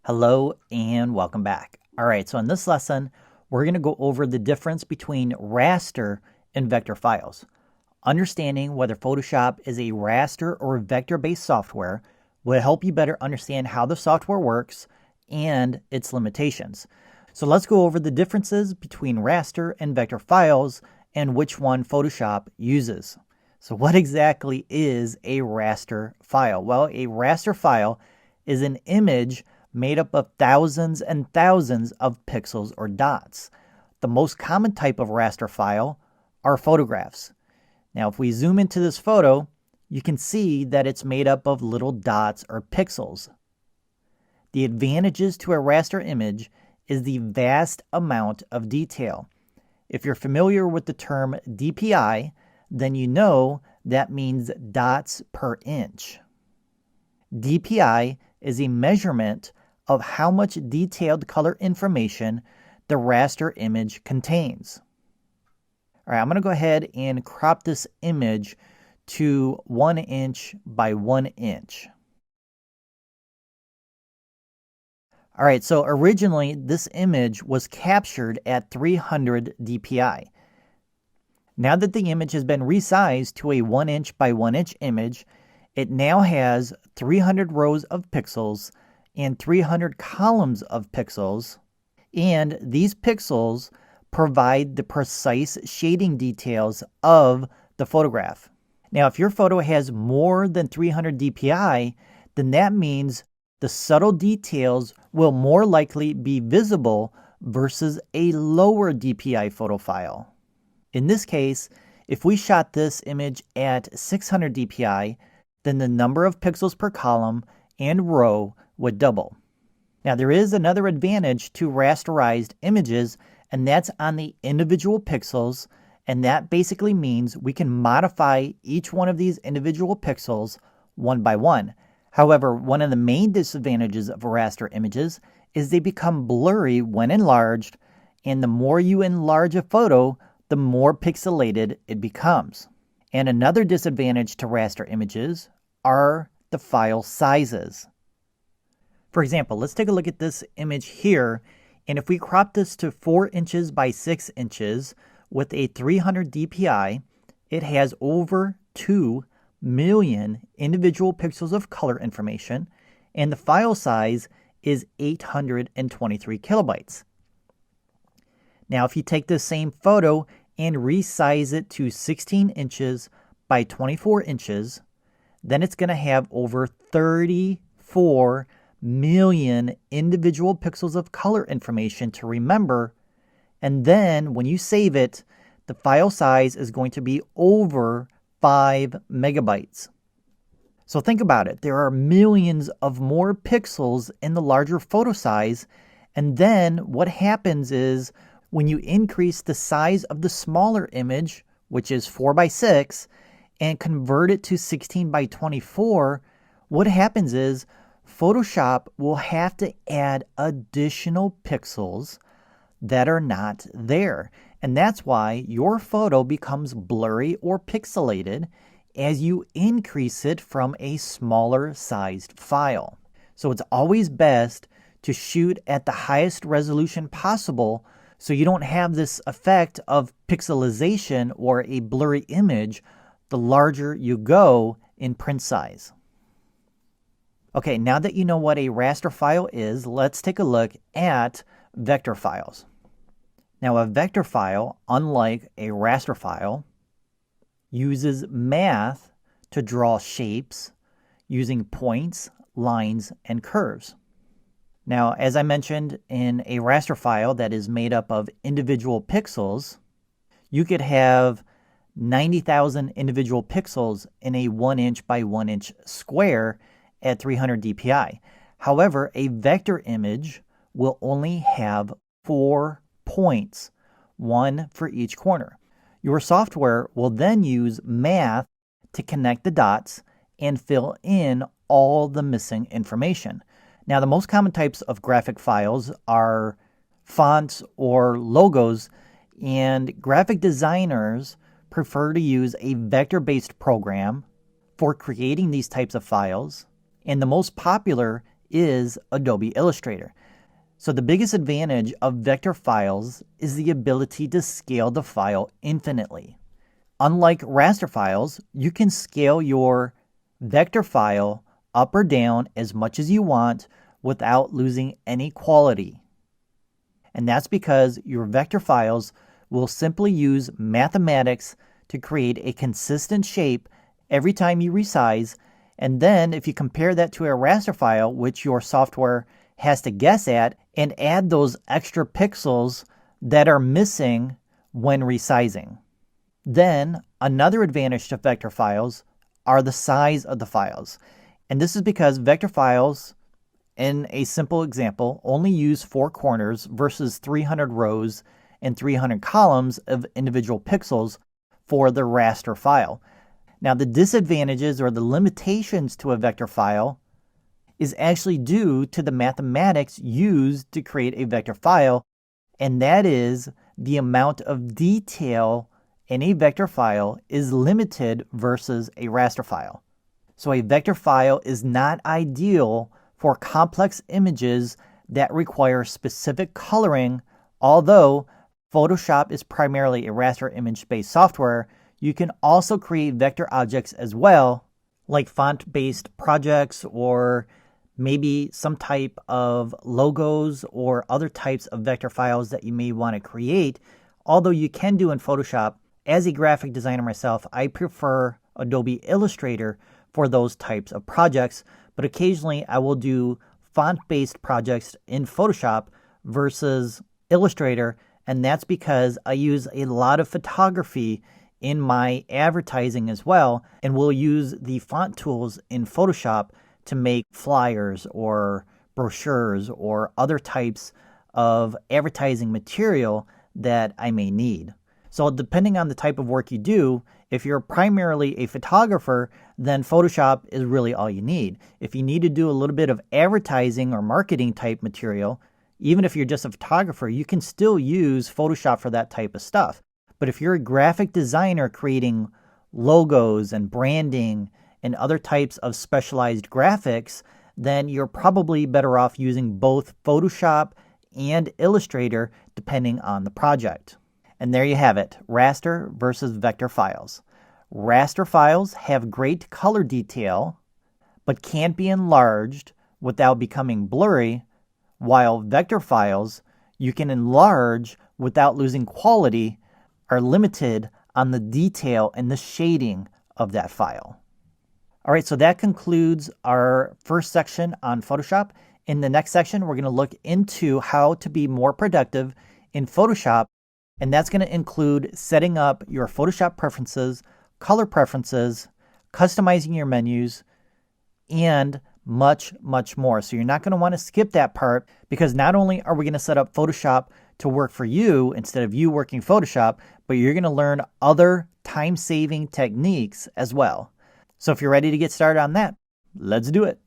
Hello and welcome back. All right, so in this lesson, we're going to go over the difference between raster and vector files. Understanding whether Photoshop is a raster or vector-based software will help you better understand how the software works and its limitations. So let's go over the differences between raster and vector files and which one Photoshop uses. So what exactly is a raster file? Well, a raster file is an image made up of thousands and thousands of pixels or dots. The most common type of raster file are photographs. Now, if we zoom into this photo, you can see that it's made up of little dots or pixels. The advantages to a raster image is the vast amount of detail. If you're familiar with the term DPI, then you know that means dots per inch. DPI is a measurement of how much detailed color information the raster image contains. All right, I'm going to go ahead and crop this image to 1 inch by 1 inch. All right, so originally this image was captured at 300 DPI. Now that the image has been resized to a 1 inch by 1 inch image, it now has 300 rows of pixels and 300 columns of pixels, and these pixels provide the precise shading details of the photograph. Now, if your photo has more than 300 DPI, then that means the subtle details will more likely be visible versus a lower DPI photo file. In this case, if we shot this image at 600 DPI, then the number of pixels per column and row would double. Now, there is another advantage to rasterized images, and that's on the individual pixels, and that basically means we can modify each one of these individual pixels one by one. However, one of the main disadvantages of raster images is they become blurry when enlarged, and the more you enlarge a photo, the more pixelated it becomes. And another disadvantage to raster images are the file sizes. For example, let's take a look at this image here, and if we crop this to 4 inches by 6 inches with a 300 DPI, it has over 2 million individual pixels of color information, and the file size is 823 kilobytes. Now, if you take this same photo and resize it to 16 inches by 24 inches, then it's going to have over 34 million individual pixels of color information to remember, and then when you save it, the file size is going to be over 5 megabytes. So think about it. There are millions of more pixels in the larger photo size, and then what happens is when you increase the size of the smaller image, which is 4 by 6, and convert it to 16 by 24, what happens is Photoshop will have to add additional pixels that are not there. And that's why your photo becomes blurry or pixelated as you increase it from a smaller sized file. So it's always best to shoot at the highest resolution possible so you don't have this effect of pixelization or a blurry image the larger you go in print size. Okay, now that you know what a raster file is, let's take a look at vector files. Now, a vector file, unlike a raster file, uses math to draw shapes using points, lines, and curves. Now, as I mentioned, in a raster file that is made up of individual pixels, you could have 90,000 individual pixels in a 1 inch by 1 inch square at 300 DPI. However, a vector image will only have 4 points, one for each corner. Your software will then use math to connect the dots and fill in all the missing information. Now, the most common types of graphic files are fonts or logos, and graphic designers prefer to use a vector-based program for creating these types of files, and the most popular is Adobe Illustrator. So the biggest advantage of vector files is the ability to scale the file infinitely. Unlike raster files, you can scale your vector file up or down as much as you want without losing any quality. And that's because your vector files will simply use mathematics to create a consistent shape every time you resize. And then if you compare that to a raster file, which your software has to guess at, and add those extra pixels that are missing when resizing. Then another advantage to vector files are the size of the files. And this is because vector files, in a simple example, only use 4 corners versus 300 rows and 300 columns of individual pixels for the raster file. Now, the disadvantages or the limitations to a vector file is actually due to the mathematics used to create a vector file, and that is the amount of detail in a vector file is limited versus a raster file. So a vector file is not ideal for complex images that require specific coloring. Although Photoshop is primarily a raster image-based software, you can also create vector objects as well, like font-based projects or maybe some type of logos or other types of vector files that you may want to create. Although you can do in Photoshop. As a graphic designer myself, I prefer Adobe Illustrator for those types of projects, but occasionally I will do font-based projects in Photoshop versus Illustrator, and that's because I use a lot of photography in my advertising as well, and will use the font tools in Photoshop to make flyers or brochures or other types of advertising material that I may need. So depending on the type of work you do, if you're primarily a photographer, then Photoshop is really all you need. If you need to do a little bit of advertising or marketing type material, even if you're just a photographer, you can still use Photoshop for that type of stuff. But if you're a graphic designer creating logos and branding and other types of specialized graphics, then you're probably better off using both Photoshop and Illustrator depending on the project. And there you have it, raster versus vector files. Raster files have great color detail, but can't be enlarged without becoming blurry, while vector files you can enlarge without losing quality, are limited on the detail and the shading of that file. All right, so that concludes our first section on Photoshop. In the next section, we're going to look into how to be more productive in Photoshop. And that's going to include setting up your Photoshop preferences, color preferences, customizing your menus, and much, much more. So you're not going to want to skip that part, because not only are we going to set up Photoshop to work for you instead of you working Photoshop, but you're going to learn other time-saving techniques as well. So if you're ready to get started on that, let's do it.